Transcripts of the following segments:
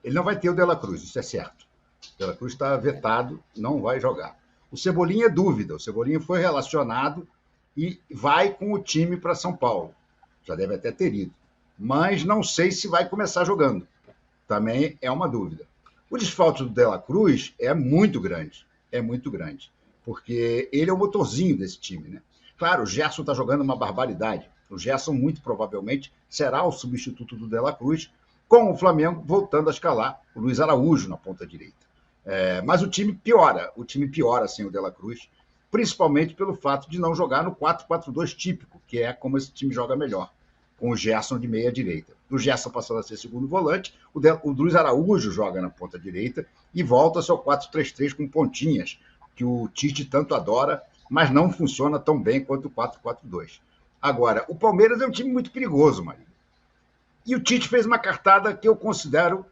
Ele não vai ter o De La Cruz, isso é certo. O De La Cruz está vetado, não vai jogar. O Cebolinha é dúvida. O Cebolinha foi relacionado e vai com o time para São Paulo. Já deve até ter ido. Mas não sei se vai começar jogando. Também é uma dúvida. O desfalque do De La Cruz é muito grande. É muito grande. Porque ele é o motorzinho desse time, né? Claro, o Gerson está jogando uma barbaridade. O Gerson, muito provavelmente, será o substituto do De La Cruz, com o Flamengo voltando a escalar o Luiz Araújo na ponta direita. Mas o time piora sem o De La Cruz, principalmente pelo fato de não jogar no 4-4-2 típico, que é como esse time joga melhor, com o Gerson de meia direita. O Gerson passando a ser segundo volante, o Luiz Araújo joga na ponta direita e volta ao seu 4-3-3 com pontinhas, que o Tite tanto adora, mas não funciona tão bem quanto o 4-4-2. Agora, o Palmeiras é um time muito perigoso, Maria. E o Tite fez uma cartada que eu considero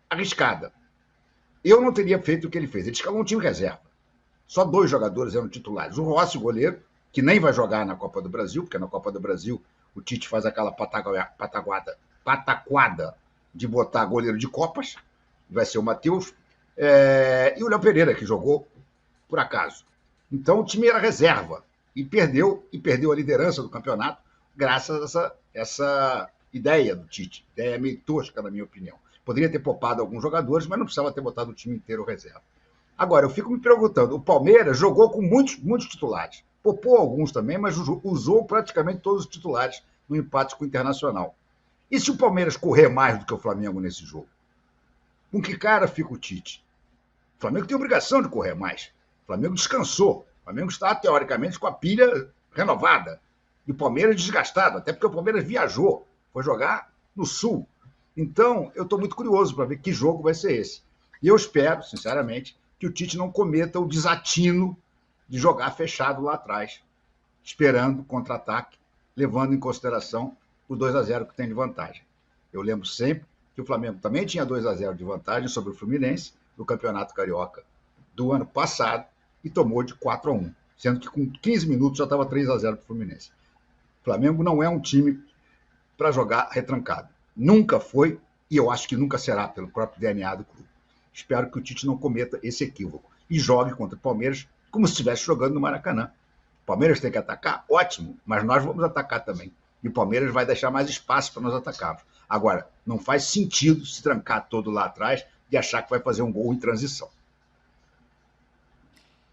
arriscada. Eu não teria feito o que ele fez. Ele escalou um time reserva. Só 2 jogadores eram titulares. O Rossi, goleiro, que nem vai jogar na Copa do Brasil, porque na Copa do Brasil o Tite faz aquela pataquada de botar goleiro de Copas, vai ser o Matheus, e o Léo Pereira, que jogou por acaso. Então o time era reserva e perdeu a liderança do campeonato graças a essa ideia do Tite. Ideia meio tosca, na minha opinião. Poderia ter poupado alguns jogadores, mas não precisava ter botado o time inteiro reserva. Agora, eu fico me perguntando, o Palmeiras jogou com muitos titulares. Poupou alguns também, mas usou praticamente todos os titulares no empate com o Internacional. E se o Palmeiras correr mais do que o Flamengo nesse jogo? Com que cara fica o Tite? O Flamengo tem obrigação de correr mais. O Flamengo descansou. O Flamengo está, teoricamente, com a pilha renovada. E o Palmeiras desgastado, até porque o Palmeiras viajou, foi jogar no Sul. Então, eu estou muito curioso para ver que jogo vai ser esse. E eu espero, sinceramente, que o Tite não cometa o desatino de jogar fechado lá atrás, esperando contra-ataque, levando em consideração o 2-0 que tem de vantagem. Eu lembro sempre que o Flamengo também tinha 2-0 de vantagem sobre o Fluminense no Campeonato Carioca do ano passado e tomou de 4-1, sendo que com 15 minutos já estava 3-0 para o Fluminense. O Flamengo não é um time para jogar retrancado. Nunca foi e eu acho que nunca será pelo próprio DNA do clube. Espero que o Tite não cometa esse equívoco e jogue contra o Palmeiras como se estivesse jogando no Maracanã. O Palmeiras tem que atacar? Ótimo, mas nós vamos atacar também. E o Palmeiras vai deixar mais espaço para nós atacarmos. Agora, não faz sentido se trancar todo lá atrás e achar que vai fazer um gol em transição.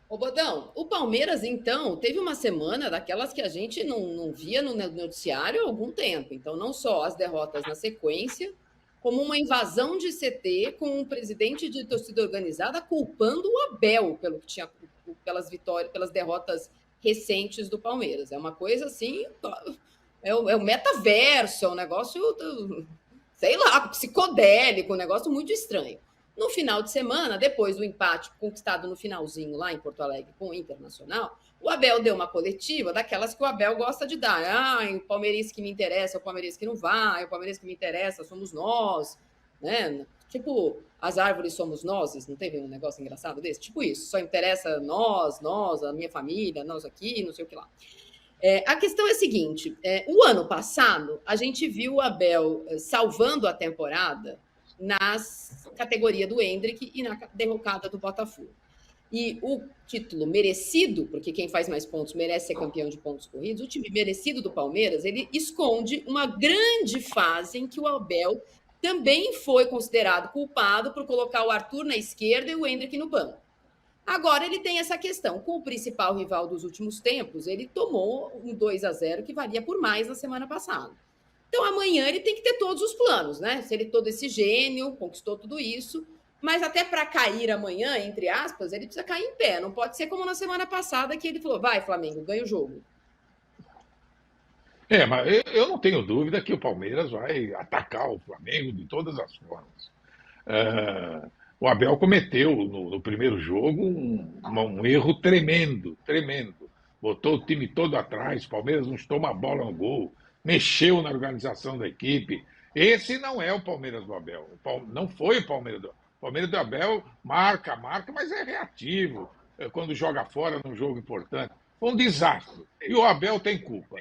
Ô, Bodão, o Palmeiras, então, teve uma semana daquelas que a gente não via no noticiário há algum tempo. Então, não só as derrotas na sequência, como uma invasão de CT com um presidente de torcida organizada culpando o Abel pelo que tinha, pelas vitórias, pelas derrotas recentes do Palmeiras. É uma coisa assim, é o metaverso, é um negócio, sei lá, psicodélico, um negócio muito estranho. No final de semana, depois do empate conquistado no finalzinho lá em Porto Alegre com o Internacional, o Abel deu uma coletiva daquelas que o Abel gosta de dar. O palmeirense que me interessa, o palmeirense que não vai, o palmeirense que me interessa somos nós, né? Tipo, as árvores somos nós, não teve um negócio engraçado desse? Tipo isso, só interessa nós, a minha família, nós aqui, não sei o que lá. A questão é a seguinte, o ano passado a gente viu o Abel salvando a temporada nas categorias do Endrick e na derrocada do Botafogo. E o título merecido, porque quem faz mais pontos merece ser campeão de pontos corridos, o time merecido do Palmeiras, ele esconde uma grande fase em que o Abel também foi considerado culpado por colocar o Arthur na esquerda e o Endrick no banco. Agora ele tem essa questão, com o principal rival dos últimos tempos, ele tomou um 2-0 que valia por mais na semana passada. Então, amanhã ele tem que ter todos os planos, né? Se ele todo esse gênio, conquistou tudo isso, mas até para cair amanhã, entre aspas, ele precisa cair em pé. Não pode ser como na semana passada que ele falou, vai, Flamengo, ganha o jogo. Mas eu não tenho dúvida que o Palmeiras vai atacar o Flamengo de todas as formas. O Abel cometeu no primeiro jogo um erro tremendo, tremendo. Botou o time todo atrás, o Palmeiras não chutou uma bola no gol, mexeu na organização da equipe. Esse não é o Palmeiras do Abel. Não foi o Palmeiras do Abel. O Palmeiras do Abel marca, mas é reativo quando joga fora num jogo importante. Foi um desastre. E o Abel tem culpa.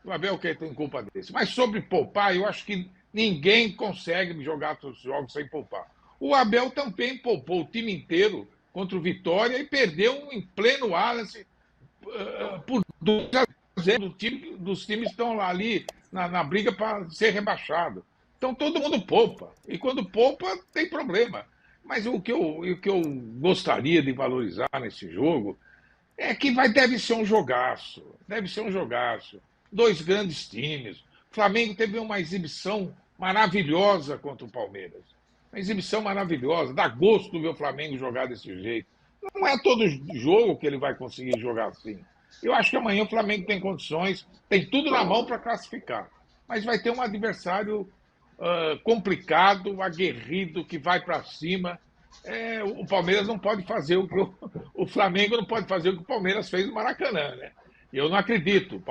O Abel tem culpa desse. Mas sobre poupar, eu acho que Ninguém consegue jogar todos os jogos sem poupar. O Abel também poupou o time inteiro contra o Vitória e perdeu em pleno Wallace por 2-0 dos times que estão lá ali na briga para ser rebaixado. Então todo mundo poupa. E quando poupa, tem problema. Mas o que eu gostaria de valorizar nesse jogo é que deve ser um jogaço. Deve ser um jogaço. Dois grandes times. O Flamengo teve uma exibição maravilhosa contra o Palmeiras. Uma exibição maravilhosa. Dá gosto ver o Flamengo jogar desse jeito. Não é todo jogo que ele vai conseguir jogar assim. Eu acho que amanhã o Flamengo tem condições, tem tudo na mão para classificar. Mas vai ter um adversário complicado, aguerrido, que vai para cima. O Palmeiras não pode fazer o Flamengo não pode fazer o que o Palmeiras fez no Maracanã, né? Eu não acredito.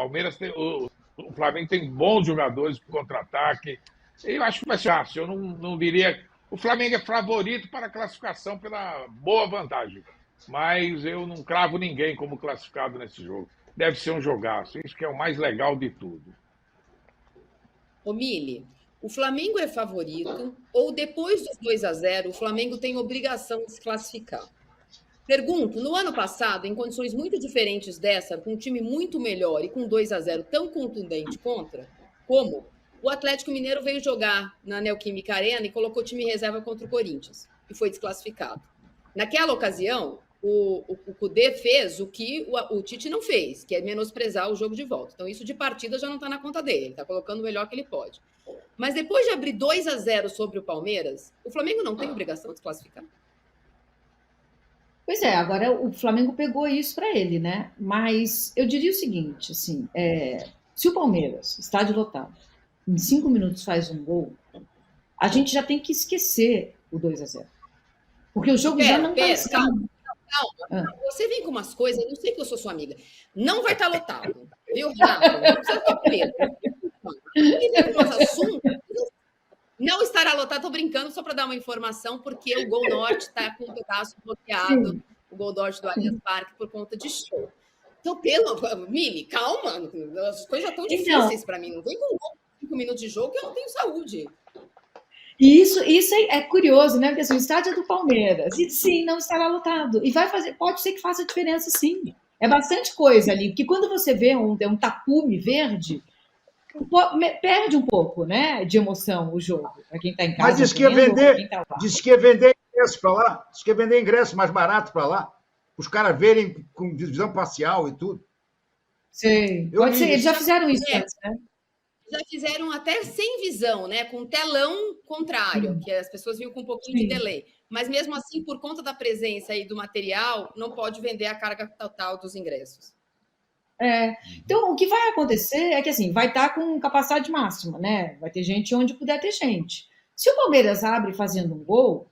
O Flamengo tem bons jogadores para contra-ataque. Eu acho que vai ser fácil. Eu não diria. O Flamengo é favorito para a classificação pela boa vantagem. Mas eu não cravo ninguém como classificado nesse jogo. Deve ser um jogaço. Isso que é o mais legal de tudo. Ô, Mili, o Flamengo é favorito ou depois dos 2-0 o Flamengo tem obrigação de se classificar? Pergunto, no ano passado, em condições muito diferentes dessa, com um time muito melhor e com 2-0 tão contundente como o Atlético Mineiro veio jogar na Neoquímica Arena e colocou time reserva contra o Corinthians e foi desclassificado. Naquela ocasião, o Cudê fez o que o Tite não fez, que é menosprezar o jogo de volta. Então, isso de partida já não está na conta dele, ele está colocando o melhor que ele pode. Mas depois de abrir 2-0 sobre o Palmeiras, o Flamengo não tem obrigação de se classificar. Pois é, agora o Flamengo pegou isso para ele, né? Mas eu diria o seguinte, assim, se o Palmeiras, estádio lotado, em 5 minutos faz um gol, a gente já tem que esquecer o 2-0. Porque o jogo já não está calma. Você vem com umas coisas, eu não sei que eu sou sua amiga. Não vai estar lotado, viu, Renato? Não precisa ficar com medo. Não estará lotado, estou brincando só para dar uma informação, porque o Gol Norte está com um pedaço bloqueado, sim, o Gol Norte do Allianz Parque, por conta de show. Então, Mili, calma, as coisas já estão difíceis para mim. Não vem com 5 minutos de jogo que eu não tenho saúde. E isso é curioso, né? Porque assim, o estádio é do Palmeiras, e sim, não estará lotado. E pode ser que faça diferença, sim. É bastante coisa ali, porque quando você vê um tapume verde, perde um pouco, né, de emoção o jogo. Para quem está em casa. Mas disse que ia vender ingresso para lá, disse que ia vender ingresso mais barato para lá, os caras verem com visão parcial e tudo. Sim, pode ser, eles já fizeram isso antes, né? Já fizeram até sem visão, né? Com telão contrário, que as pessoas viam com um pouquinho de delay. Mas mesmo assim, por conta da presença aí do material, não pode vender a carga total dos ingressos. Então, o que vai acontecer é que assim, vai estar com capacidade máxima, né? Vai ter gente onde puder ter gente. Se o Palmeiras abre fazendo um gol,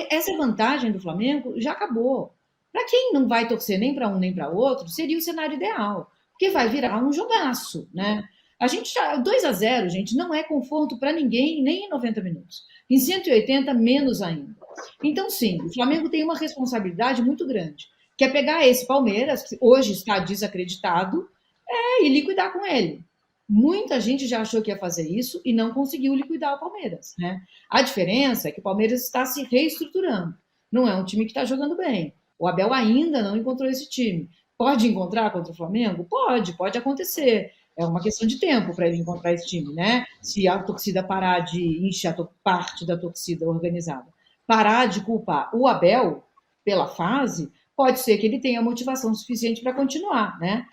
essa vantagem do Flamengo já acabou. Para quem não vai torcer nem para um nem para outro, seria o cenário ideal, porque vai virar um jogaço, né? A gente já 2-0, gente, não é conforto para ninguém, nem em 90 minutos. Em 180, menos ainda. Então, sim, o Flamengo tem uma responsabilidade muito grande, que é pegar esse Palmeiras, que hoje está desacreditado, e liquidar com ele. Muita gente já achou que ia fazer isso e não conseguiu liquidar o Palmeiras, né? A diferença é que o Palmeiras está se reestruturando. Não é um time que está jogando bem. O Abel ainda não encontrou esse time. Pode encontrar contra o Flamengo? Pode acontecer. É uma questão de tempo para ele encontrar esse time, né? Se a torcida parar de encher parte da torcida organizada, parar de culpar o Abel pela fase, pode ser que ele tenha motivação suficiente para continuar, né?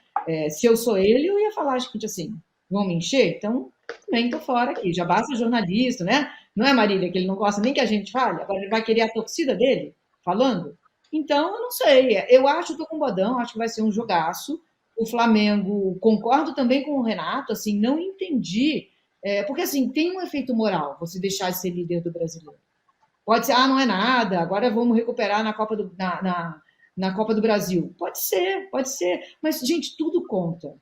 Se eu sou ele, eu ia falar, gente, assim, vão me encher? Então, também estou fora aqui. Já basta jornalista, né? Não é, Marília, que ele não gosta nem que a gente fale? Agora ele vai querer a torcida dele falando? Então, eu não sei. Eu estou com o Bodão, acho que vai ser um jogaço. O Flamengo, concordo também com o Renato, assim, não entendi, porque assim, tem um efeito moral você deixar de ser líder do Brasileiro. Pode ser, não é nada, agora vamos recuperar na Copa do Brasil. Pode ser, mas, gente, tudo conta.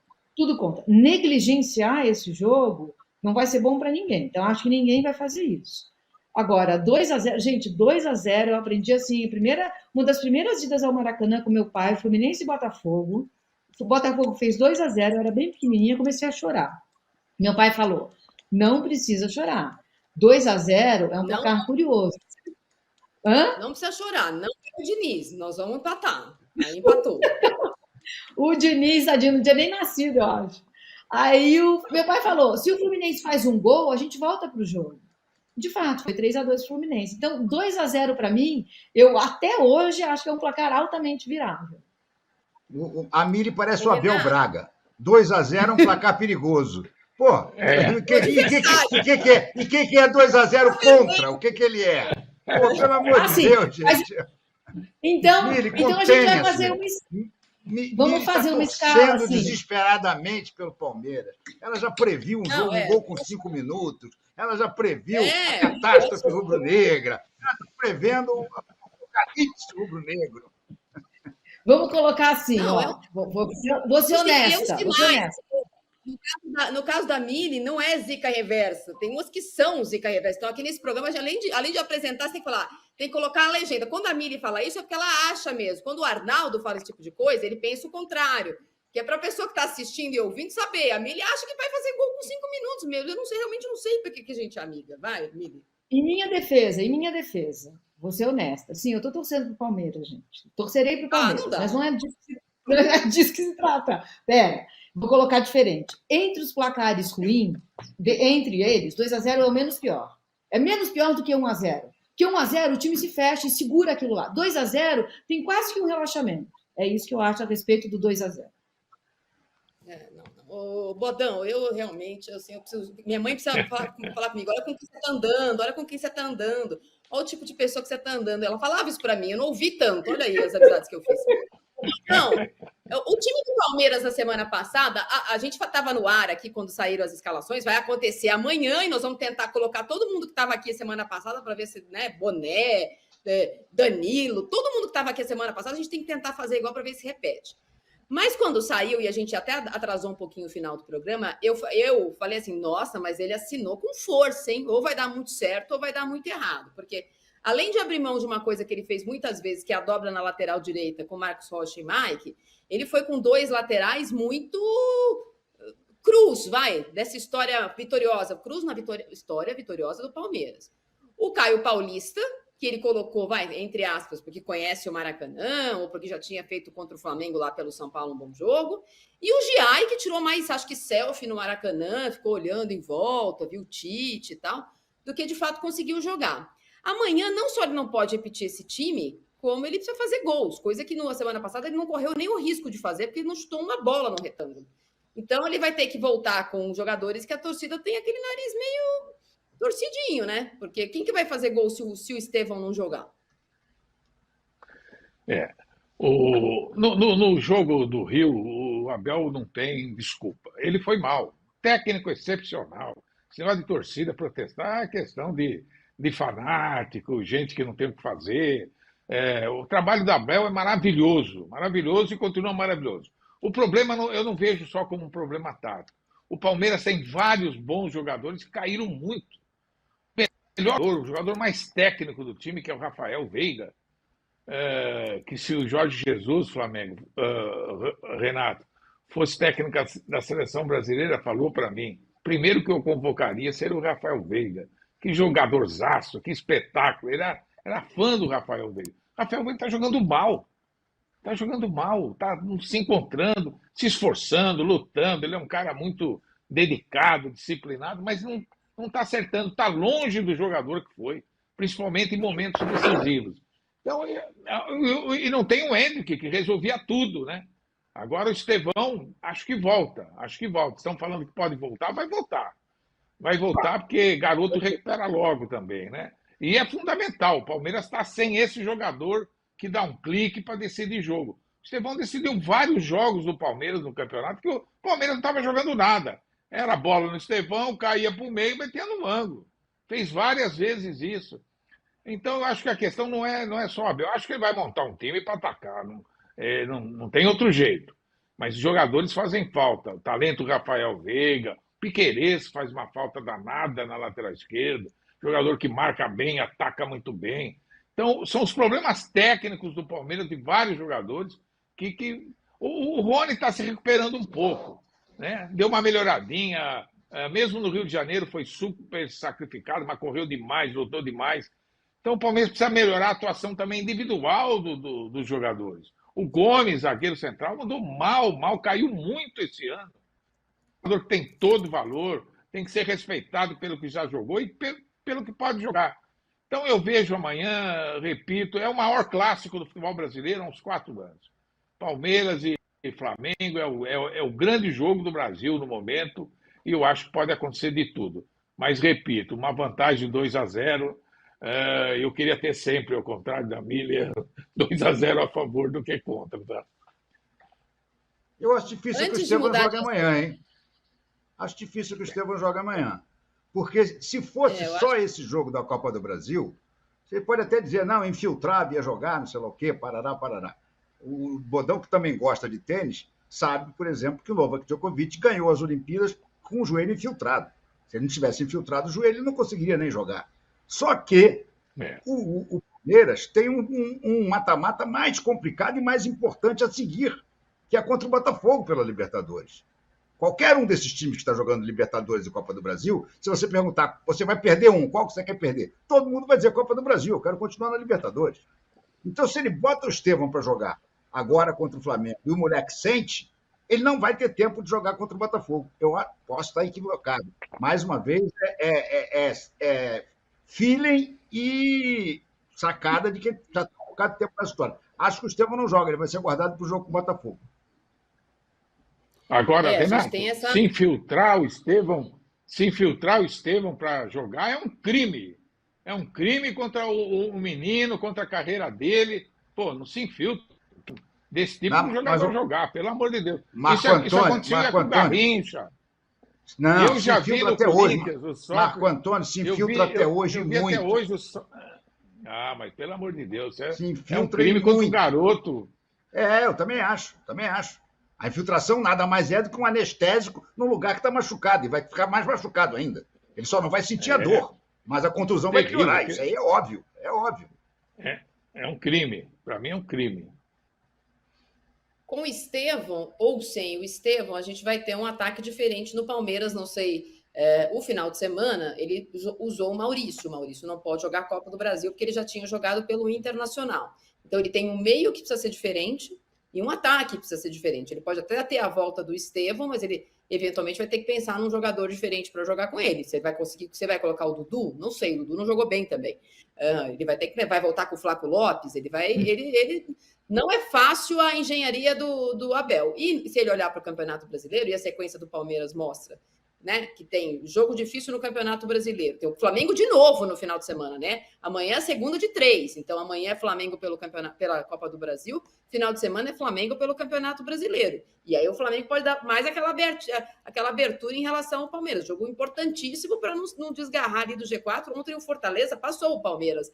Negligenciar esse jogo não vai ser bom para ninguém, então acho que ninguém vai fazer isso. Agora, 2-0, gente, 2-0, eu aprendi assim, uma das primeiras idas ao Maracanã com meu pai, Fluminense e Botafogo. O Botafogo fez 2-0, eu era bem pequenininha, comecei a chorar. Meu pai falou, Não precisa chorar. 2-0 é um placar curioso. Hã? Não precisa chorar, não é o Diniz, nós vamos empatar. Aí empatou. O Diniz, tadinho, não tinha nem nascido, eu acho. Aí meu pai falou: se o Fluminense faz um gol, a gente volta para o jogo. De fato, foi 3-2 para o Fluminense. Então, 2-0 para mim, eu até hoje acho que é um placar altamente virável. A Mili parece o Abel Braga. 2-0 é um placar perigoso. Pô, e quem que é 2-0 contra? O que ele é? Pô, pelo amor de Deus, gente. Então, Mili, então a gente vai fazer Vamos fazer uma escala assim. Desesperadamente pelo Palmeiras. Ela já previu um gol com 5 minutos. Ela já previu a catástrofe rubro-negra. Ela está prevendo o apocalipse rubro-negro. Vamos colocar assim, vou ser honesta. No caso da Mili, não é zica reversa. Tem umas que são zica reversa. Então, aqui nesse programa, além de apresentar, você tem que falar, tem que colocar a legenda. Quando a Mili fala isso, é porque ela acha mesmo. Quando o Arnaldo fala esse tipo de coisa, ele pensa o contrário. Que é para a pessoa que está assistindo e ouvindo saber. A Mili acha que vai fazer gol com 5 minutos mesmo. Eu não sei, realmente não sei porque que a gente é amiga. Vai, Mili. Em minha defesa, vou ser honesta. Sim, eu estou torcendo para o Palmeiras, gente. Torcerei para o Palmeiras, mas não é disso que se trata. Pera. Vou colocar diferente. Entre os placares ruins, entre eles, 2-0 é o menos pior. É menos pior do que 1-0. Porque 1-0 o time se fecha e segura aquilo lá. 2-0 tem quase que um relaxamento. É isso que eu acho a respeito do 2-0. Ô, Bodão, eu realmente, assim, minha mãe precisa falar comigo, olha com quem você está andando, olha com quem você está andando, olha o tipo de pessoa que você está andando. Ela falava isso para mim, eu não ouvi tanto, olha aí as amizades que eu fiz. Não, o time do Palmeiras na semana passada, a gente estava no ar aqui quando saíram as escalações, vai acontecer amanhã e nós vamos tentar colocar todo mundo que estava aqui a semana passada para ver se, né, Boné, Danilo, todo mundo que estava aqui a semana passada, a gente tem que tentar fazer igual para ver se repete. Mas quando saiu, e a gente até atrasou um pouquinho o final do programa, eu falei assim, nossa, mas ele assinou com força, hein? Ou vai dar muito certo ou vai dar muito errado, porque além de abrir mão de uma coisa que ele fez muitas vezes, que é a dobra na lateral direita com Marcos Rocha e Mike, ele foi com 2 laterais muito cruz, dessa história vitoriosa. Cruz na história vitoriosa do Palmeiras. O Caio Paulista, que ele colocou, entre aspas, porque conhece o Maracanã, ou porque já tinha feito contra o Flamengo lá pelo São Paulo um bom jogo. E o Giai, que tirou mais, acho que selfie no Maracanã, ficou olhando em volta, viu o Tite e tal, do que de fato conseguiu jogar. Amanhã, não só ele não pode repetir esse time, como ele precisa fazer gols, coisa que na semana passada ele não correu nem o risco de fazer, porque ele não chutou uma bola no retângulo. Então, ele vai ter que voltar com jogadores que a torcida tem aquele nariz meio torcidinho, né? Porque quem que vai fazer gol se o Estevão não jogar? No jogo do Rio, o Abel não tem desculpa. Ele foi mal. Técnico excepcional. Esse negócio de torcida protestar é questão de fanático, gente que não tem o que fazer. O trabalho do Abel é maravilhoso, maravilhoso e continua maravilhoso. O problema eu não vejo só como um problema tático. O Palmeiras tem vários bons jogadores que caíram muito. O jogador mais técnico do time, que é o Rafael Veiga, que se o Jorge Jesus, Flamengo, Renato, fosse técnico da seleção brasileira, falou para mim, primeiro que eu convocaria seria o Rafael Veiga. Que jogadorzaço, que espetáculo. Ele era fã do Rafael Veiga. O Rafael Veiga está jogando mal. Está jogando mal, está se encontrando, se esforçando, lutando. Ele é um cara muito dedicado, disciplinado, mas não está acertando. Está longe do jogador que foi, principalmente em momentos decisivos. Então, e não tem o Hendrick, que resolvia tudo, né? Agora o Estevão, acho que volta. Estão falando que pode voltar, vai voltar. Vai voltar porque garoto recupera logo também, né? E é fundamental. O Palmeiras está sem esse jogador que dá um clique para decidir jogo. O Estevão decidiu vários jogos do Palmeiras no campeonato que o Palmeiras não estava jogando nada. Era bola no Estevão, caía para o meio e metia no ângulo. Fez várias vezes isso. Então, eu acho que a questão não é só Abel. Eu acho que ele vai montar um time para atacar. Não tem outro jeito. Mas os jogadores fazem falta. O talento Rafael Veiga, Piquerez faz uma falta danada na lateral esquerda. Jogador que marca bem, ataca muito bem. Então, são os problemas técnicos do Palmeiras, de vários jogadores, que o Rony está se recuperando um pouco, né? Deu uma melhoradinha, mesmo no Rio de Janeiro, foi super sacrificado, mas correu demais, lutou demais. Então o Palmeiras precisa melhorar a atuação também individual dos jogadores. O Gomes, zagueiro central, mandou mal, caiu muito esse ano. O jogador tem todo valor, tem que ser respeitado pelo que já jogou e pelo que pode jogar. Então eu vejo amanhã, repito, é o maior clássico do futebol brasileiro há uns 4 anos. Palmeiras e Flamengo é o grande jogo do Brasil no momento e eu acho que pode acontecer de tudo. Mas, repito, uma vantagem de 2-0, eu queria ter sempre, ao contrário da Miller, 2-0 a favor do que contra. Tá? Eu acho difícil que o Estevão jogue amanhã, hein? Acho difícil que o Estevão jogue amanhã. Porque se fosse só esse jogo da Copa do Brasil, você pode até dizer, não, infiltrado, ia jogar, não sei lá o quê, parará. O Bodão, que também gosta de tênis, sabe, por exemplo, que o Novak Djokovic ganhou as Olimpíadas com o joelho infiltrado. Se ele não tivesse infiltrado o joelho, ele não conseguiria nem jogar. Só que o Palmeiras tem um mata-mata mais complicado e mais importante a seguir, que é contra o Botafogo pela Libertadores. Qualquer um desses times que está jogando Libertadores e Copa do Brasil, se você perguntar, você vai perder um, qual que você quer perder? Todo mundo vai dizer Copa do Brasil, eu quero continuar na Libertadores. Então, se ele bota o Estevão para jogar agora contra o Flamengo e o moleque sente, ele não vai ter tempo de jogar contra o Botafogo. Eu posso estar equivocado. Mais uma vez, é feeling e sacada de que já está um bocado de tempo na história. Acho que o Estevão não joga, ele vai ser guardado para o jogo com o Botafogo. Agora, Renato, se infiltrar o Estevão para jogar é um crime. É um crime contra o menino, contra a carreira dele. Pô, não se infiltra. Desse tipo de jogador jogar, pelo amor de Deus. Isso acontecia com o Garrincha. Não, eu já vi no Corinthians. Marco Antônio se infiltra até hoje muito. Até hoje mas pelo amor de Deus, é um crime contra o garoto. Eu também acho. A infiltração nada mais é do que um anestésico no lugar que está machucado, e vai ficar mais machucado ainda. Ele só não vai sentir a dor, mas a contusão vai piorar. Isso aí é óbvio. É um crime. Para mim é um crime. Com o Estevão ou sem o Estevão, a gente vai ter um ataque diferente no Palmeiras, não sei. O final de semana, ele usou o Maurício. O Maurício não pode jogar a Copa do Brasil, porque ele já tinha jogado pelo Internacional. Então, ele tem um meio que precisa ser diferente e um ataque que precisa ser diferente. Ele pode até ter a volta do Estevão, mas ele eventualmente vai ter que pensar num jogador diferente para jogar com ele. Você vai colocar o Dudu? Não sei, o Dudu não jogou bem também. Ele vai voltar com o Flaco Lopes, ele não é fácil a engenharia do Abel. E se ele olhar para o Campeonato Brasileiro, e a sequência do Palmeiras mostra, né, que tem jogo difícil no Campeonato Brasileiro. Tem o Flamengo de novo no final de semana, né? Amanhã é segunda de 3. Então, amanhã é Flamengo pela Copa do Brasil. Final de semana é Flamengo pelo Campeonato Brasileiro. E aí o Flamengo pode dar mais aquela abertura em relação ao Palmeiras. Jogo importantíssimo para não desgarrar ali do G4. Ontem o Fortaleza passou o Palmeiras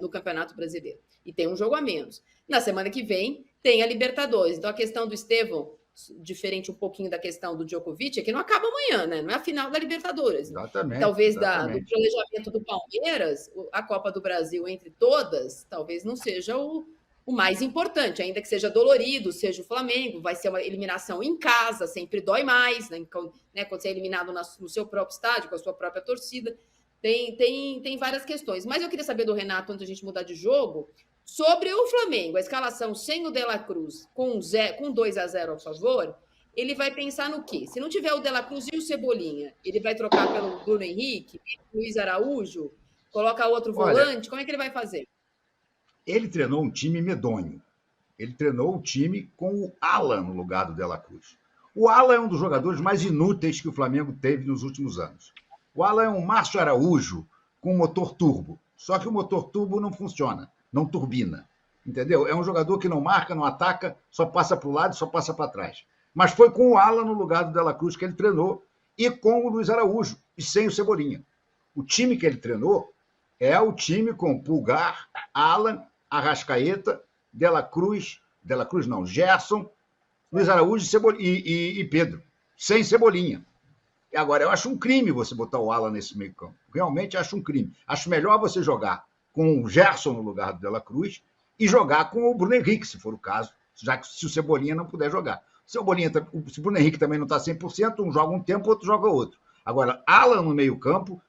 no Campeonato Brasileiro. E tem um jogo a menos. Na semana que vem tem a Libertadores. Então, a questão do Estevão, diferente um pouquinho da questão do Djokovic, é que não acaba amanhã, né? Não é a final da Libertadores. Exatamente. Talvez do planejamento do Palmeiras, a Copa do Brasil entre todas, talvez não seja o mais importante, ainda que seja dolorido, seja o Flamengo, vai ser uma eliminação em casa, sempre dói mais, né? Quando você é eliminado no seu próprio estádio, com a sua própria torcida. Tem várias questões. Mas eu queria saber do Renato, antes de a gente mudar de jogo, sobre o Flamengo, a escalação sem o De La Cruz, com 2-0 a favor, ele vai pensar no quê? Se não tiver o De La Cruz e o Cebolinha, ele vai trocar pelo Bruno Henrique, Luiz Araújo, coloca outro volante, como é que ele vai fazer? Ele treinou um time medonho. Ele treinou o time com o Alan no lugar do De La Cruz. O Alan é um dos jogadores mais inúteis que o Flamengo teve nos últimos anos. O Alan é um Márcio Araújo com motor turbo. Só que o motor turbo não funciona, não turbina. Entendeu? É um jogador que não marca, não ataca, só passa para o lado, só passa para trás. Mas foi com o Alan no lugar do De La Cruz que ele treinou e com o Luiz Araújo e sem o Cebolinha. O time que ele treinou é o time com Pulgar, Alan, Arrascaeta, Gerson, Luiz Araújo e Pedro, sem Cebolinha. E agora, eu acho um crime você botar o Alan nesse meio campo. Realmente acho um crime. Acho melhor você jogar com o Gerson no lugar do De La Cruz e jogar com o Bruno Henrique, se for o caso, já que se o Se o Bruno Henrique também não está 100%, um joga um tempo, outro joga outro. Agora, Alan no meio-campo,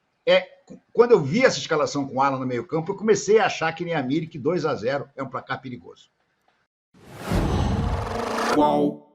quando eu vi essa escalação com Alan no meio-campo, eu comecei a achar que nem a Miri, que 2-0 é um placar perigoso. Qual?